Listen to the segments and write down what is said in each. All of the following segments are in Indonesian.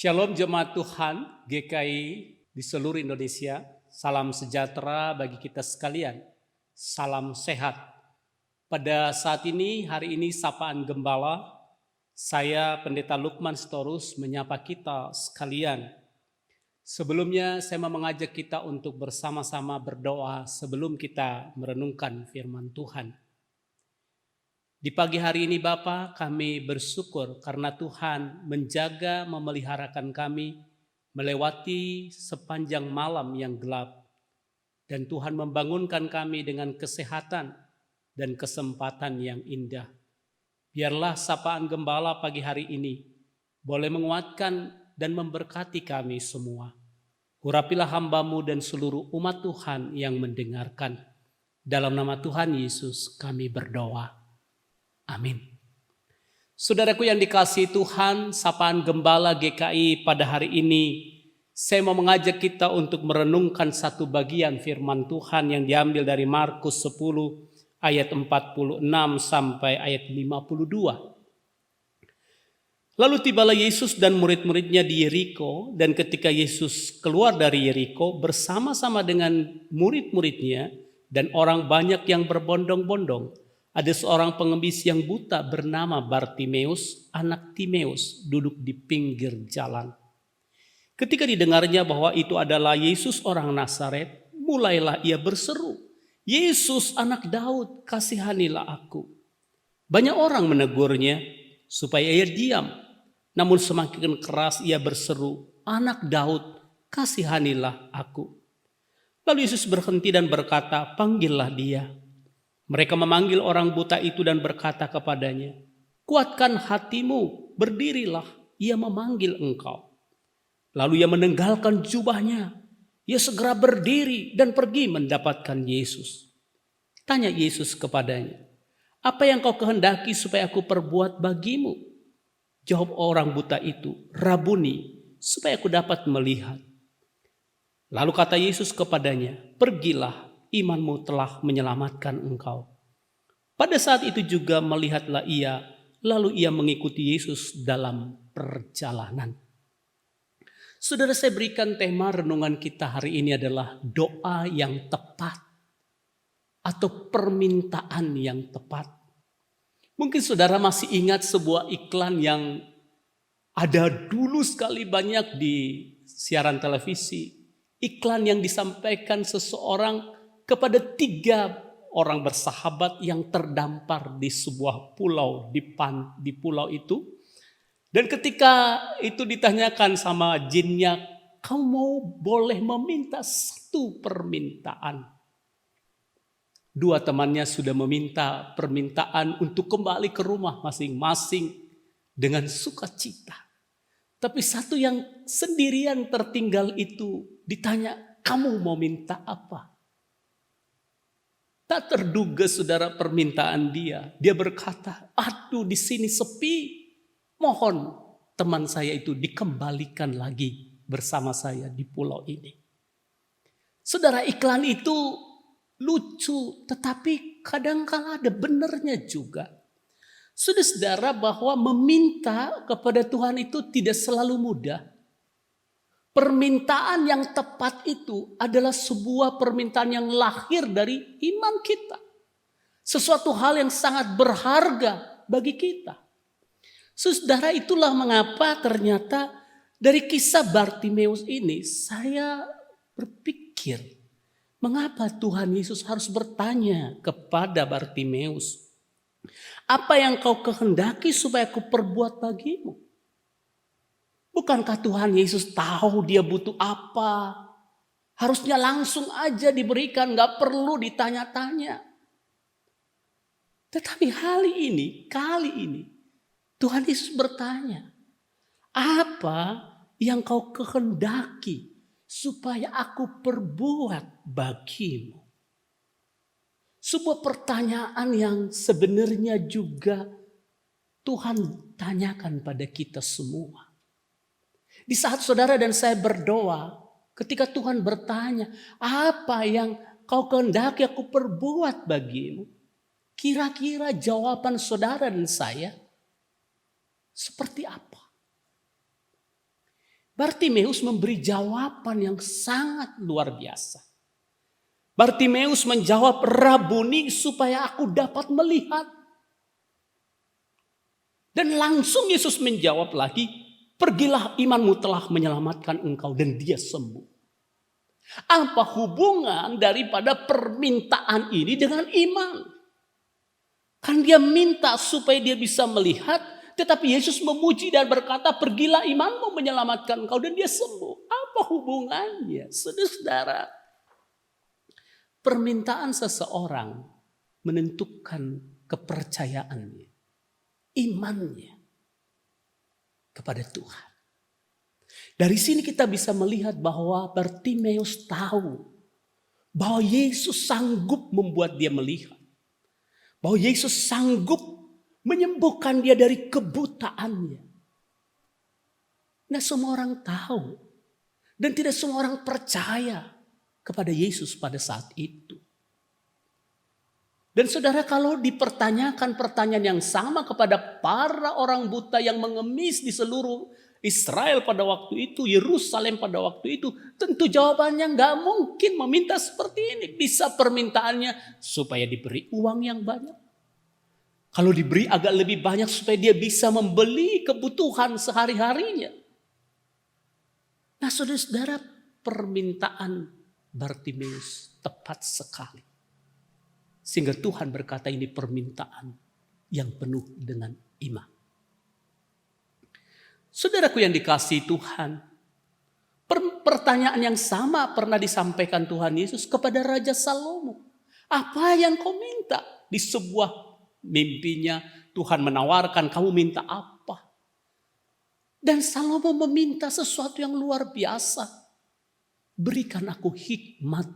Shalom jemaat Tuhan GKI di seluruh Indonesia. Salam sejahtera bagi kita sekalian. Salam sehat. Pada saat ini, hari ini Sapaan Gembala, saya Pendeta Lukman Sitorus menyapa kita sekalian. Sebelumnya saya mau mengajak kita untuk bersama-sama berdoa sebelum kita merenungkan firman Tuhan. Di pagi hari ini Bapa, kami bersyukur karena Tuhan menjaga memeliharakan kami melewati sepanjang malam yang gelap. Dan Tuhan membangunkan kami dengan kesehatan dan kesempatan yang indah. Biarlah sapaan gembala pagi hari ini boleh menguatkan dan memberkati kami semua. Urapilah hamba-Mu dan seluruh umat Tuhan yang mendengarkan. Dalam nama Tuhan Yesus kami berdoa. Amin. Saudaraku yang dikasihi Tuhan, Sapaan Gembala GKI pada hari ini, saya mau mengajak kita untuk merenungkan satu bagian firman Tuhan yang diambil dari Markus 10 ayat 46 sampai ayat 52. Lalu tibalah Yesus dan murid-muridnya di Yeriko, dan ketika Yesus keluar dari Yeriko bersama-sama dengan murid-muridnya dan orang banyak yang berbondong-bondong, ada seorang pengemis yang buta bernama Bartimeus, anak Timeus, duduk di pinggir jalan. Ketika didengarnya bahwa itu adalah Yesus orang Nazaret, mulailah ia berseru, "Yesus anak Daud, kasihanilah aku." Banyak orang menegurnya supaya ia diam, namun semakin keras ia berseru, "Anak Daud, kasihanilah aku." Lalu Yesus berhenti dan berkata, "Panggillah dia." Mereka memanggil orang buta itu dan berkata kepadanya, "Kuatkan hatimu, berdirilah, ia memanggil engkau." Lalu ia menenggalkan jubahnya. Ia segera berdiri dan pergi mendapatkan Yesus. Tanya Yesus kepadanya, "Apa yang kau kehendaki supaya aku perbuat bagimu?" Jawab orang buta itu, "Rabuni, supaya aku dapat melihat." Lalu kata Yesus kepadanya, "Pergilah, imanmu telah menyelamatkan engkau." Pada saat itu juga melihatlah ia, lalu ia mengikuti Yesus dalam perjalanan. Saudara, saya berikan tema renungan kita hari ini adalah doa yang tepat atau permintaan yang tepat. Mungkin saudara masih ingat sebuah iklan yang ada dulu sekali banyak di siaran televisi. Iklan yang disampaikan seseorang kepada 3 orang bersahabat yang terdampar di sebuah pulau di pulau itu. Dan ketika itu ditanyakan sama jinnya, "Kamu boleh meminta satu permintaan." 2 temannya sudah meminta permintaan untuk kembali ke rumah masing-masing dengan sukacita. Tapi satu yang sendirian tertinggal itu ditanya, "Kamu mau minta apa?" Tak terduga saudara permintaan dia. Dia berkata, "Aduh, di sini sepi. Mohon teman saya itu dikembalikan lagi bersama saya di pulau ini." Saudara, iklan itu lucu, tetapi kadang-kala ada benernya juga. Saudara, bahwa meminta kepada Tuhan itu tidak selalu mudah. Permintaan yang tepat itu adalah sebuah permintaan yang lahir dari iman kita. Sesuatu hal yang sangat berharga bagi kita. Saudara, itulah mengapa ternyata dari kisah Bartimeus ini saya berpikir, mengapa Tuhan Yesus harus bertanya kepada Bartimeus, "Apa yang kau kehendaki supaya aku perbuat bagimu?" Bukankah Tuhan Yesus tahu dia butuh apa? Harusnya langsung aja diberikan, gak perlu ditanya-tanya. Tetapi kali ini Tuhan Yesus bertanya, "Apa yang kau kehendaki supaya aku perbuat bagimu?" Sebuah pertanyaan yang sebenarnya juga Tuhan tanyakan pada kita semua. Di saat saudara dan saya berdoa, ketika Tuhan bertanya, "Apa yang kau kehendaki aku perbuat bagimu?" Kira-kira jawaban saudara dan saya seperti apa? Bartimeus memberi jawaban yang sangat luar biasa. Bartimeus menjawab, "Rabuni, supaya aku dapat melihat." Dan langsung Yesus menjawab lagi, "Pergilah, imanmu telah menyelamatkan engkau," dan dia sembuh. Apa hubungan daripada permintaan ini dengan iman? Kan dia minta supaya dia bisa melihat, tetapi Yesus memuji dan berkata, "Pergilah, imanmu menyelamatkan engkau," dan dia sembuh. Apa hubungannya? Saudara, permintaan seseorang menentukan kepercayaannya, imannya kepada Tuhan. Dari sini kita bisa melihat bahwa Bartimeus tahu bahwa Yesus sanggup membuat dia melihat. Bahwa Yesus sanggup menyembuhkan dia dari kebutaannya. Nah, semua orang tahu. Dan tidak semua orang percaya kepada Yesus pada saat itu. Dan saudara, kalau dipertanyakan pertanyaan yang sama kepada para orang buta yang mengemis di seluruh Israel pada waktu itu, Yerusalem pada waktu itu, tentu jawabannya nggak mungkin meminta seperti ini. Bisa permintaannya supaya diberi uang yang banyak. Kalau diberi agak lebih banyak supaya dia bisa membeli kebutuhan sehari-harinya. Nah, saudara-saudara, permintaan Bartimeus tepat sekali. Sehingga Tuhan berkata ini permintaan yang penuh dengan iman. Saudaraku yang dikasihi Tuhan, pertanyaan yang sama pernah disampaikan Tuhan Yesus kepada Raja Salomo. Apa yang kau minta? Di sebuah mimpinya Tuhan menawarkan, kamu minta apa? Dan Salomo meminta sesuatu yang luar biasa. Berikan aku hikmat,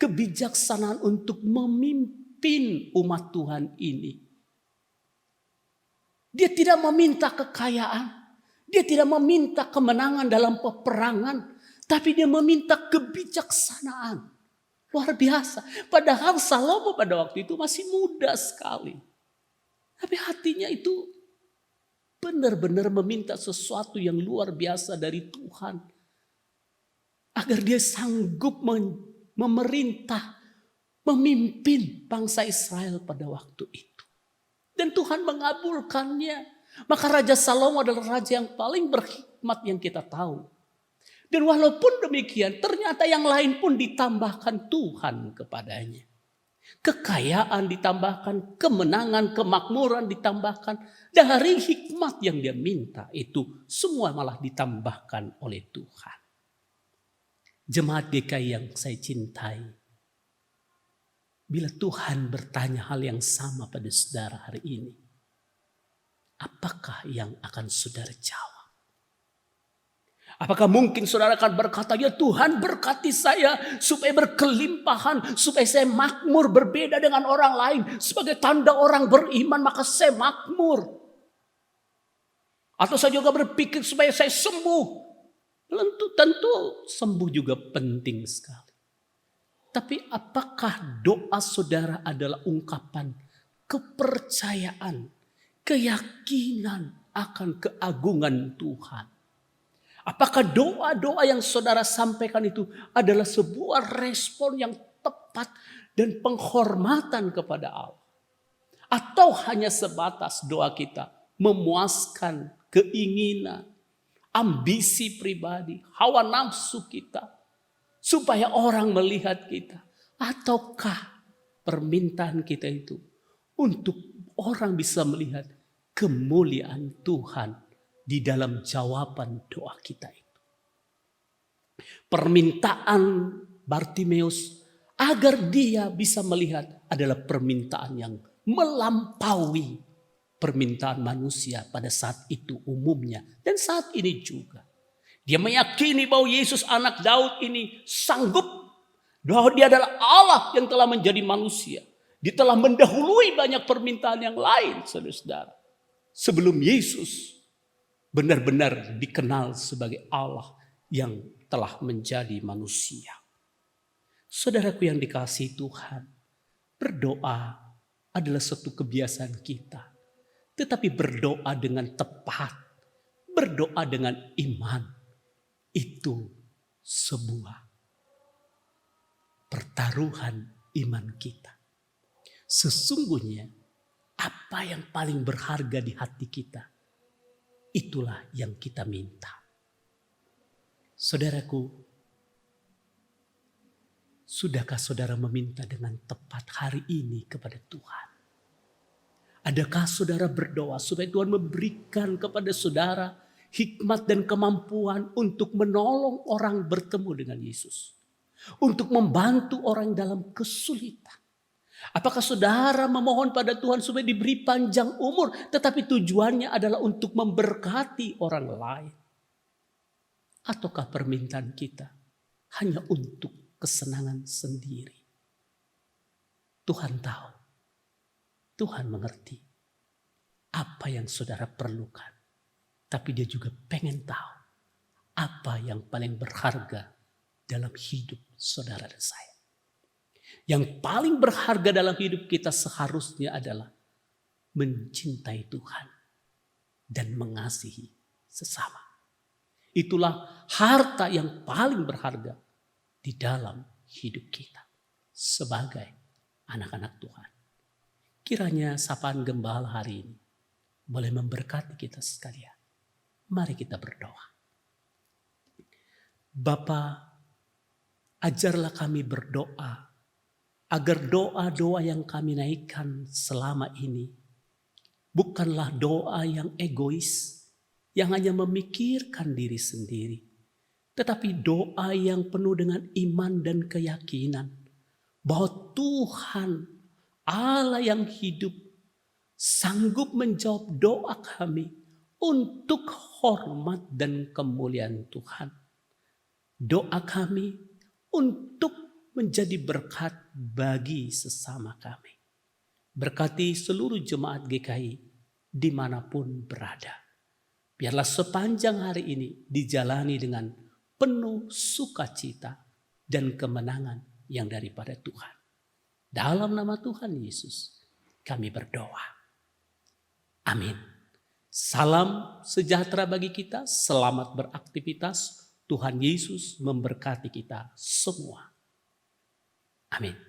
kebijaksanaan untuk memimpin umat Tuhan ini. Dia tidak meminta kekayaan. Dia tidak meminta kemenangan dalam peperangan. Tapi dia meminta kebijaksanaan. Luar biasa. Padahal Salomo pada waktu itu masih muda sekali. Tapi hatinya itu benar-benar meminta sesuatu yang luar biasa dari Tuhan. Agar dia sanggup memerintah, memimpin bangsa Israel pada waktu itu. Dan Tuhan mengabulkannya. Maka Raja Salomo adalah raja yang paling berhikmat yang kita tahu. Dan walaupun demikian, ternyata yang lain pun ditambahkan Tuhan kepadanya. Kekayaan ditambahkan, kemenangan, kemakmuran ditambahkan. Dari hikmat yang dia minta itu semua malah ditambahkan oleh Tuhan. Jemaat GKI yang saya cintai, bila Tuhan bertanya hal yang sama pada saudara hari ini, apakah yang akan saudara jawab? Apakah mungkin saudara akan berkata, ya Tuhan berkati saya supaya berkelimpahan, supaya saya makmur berbeda dengan orang lain. Sebagai tanda orang beriman maka saya makmur. Atau saya juga berpikir supaya saya sembuh. Tentu sembuh juga penting sekali. Tapi apakah doa saudara adalah ungkapan kepercayaan, keyakinan akan keagungan Tuhan? Apakah doa-doa yang saudara sampaikan itu adalah sebuah respon yang tepat dan penghormatan kepada Allah? Atau hanya sebatas doa kita memuaskan keinginan, ambisi pribadi, hawa nafsu kita, supaya orang melihat kita? Ataukah permintaan kita itu untuk orang bisa melihat kemuliaan Tuhan di dalam jawaban doa kita itu? Permintaan Bartimeus agar dia bisa melihat adalah permintaan yang melampaui permintaan manusia pada saat itu umumnya. Dan saat ini juga. Dia meyakini bahwa Yesus anak Daud ini sanggup. Bahwa dia adalah Allah yang telah menjadi manusia. Dia telah mendahului banyak permintaan yang lain, saudara-saudara. Sebelum Yesus benar-benar dikenal sebagai Allah yang telah menjadi manusia. Saudaraku yang dikasihi Tuhan, berdoa adalah satu kebiasaan kita. Tetapi berdoa dengan tepat, berdoa dengan iman, itu sebuah pertaruhan iman kita. Sesungguhnya apa yang paling berharga di hati kita, itulah yang kita minta. Saudaraku, sudahkah saudara meminta dengan tepat hari ini kepada Tuhan? Adakah saudara berdoa supaya Tuhan memberikan kepada saudara hikmat dan kemampuan untuk menolong orang bertemu dengan Yesus? Untuk membantu orang dalam kesulitan. Apakah saudara memohon pada Tuhan supaya diberi panjang umur, tetapi tujuannya adalah untuk memberkati orang lain? Ataukah permintaan kita hanya untuk kesenangan sendiri? Tuhan tahu. Tuhan mengerti apa yang saudara perlukan. Tapi dia juga pengen tahu apa yang paling berharga dalam hidup saudara dan saya. Yang paling berharga dalam hidup kita seharusnya adalah mencintai Tuhan dan mengasihi sesama. Itulah harta yang paling berharga di dalam hidup kita sebagai anak-anak Tuhan. Kiranya sapaan gembala hari ini boleh memberkati kita sekalian. Mari kita berdoa. Bapa, ajarlah kami berdoa agar doa-doa yang kami naikkan selama ini bukanlah doa yang egois, yang hanya memikirkan diri sendiri, tetapi doa yang penuh dengan iman dan keyakinan bahwa Tuhan Allah yang hidup sanggup menjawab doa kami untuk hormat dan kemuliaan Tuhan. Doa kami untuk menjadi berkat bagi sesama kami. Berkati seluruh jemaat GKI dimanapun berada. Biarlah sepanjang hari ini dijalani dengan penuh sukacita dan kemenangan yang daripada Tuhan. Dalam nama Tuhan Yesus kami berdoa. Amin. Salam sejahtera bagi kita. Selamat beraktivitas. Tuhan Yesus memberkati kita semua. Amin.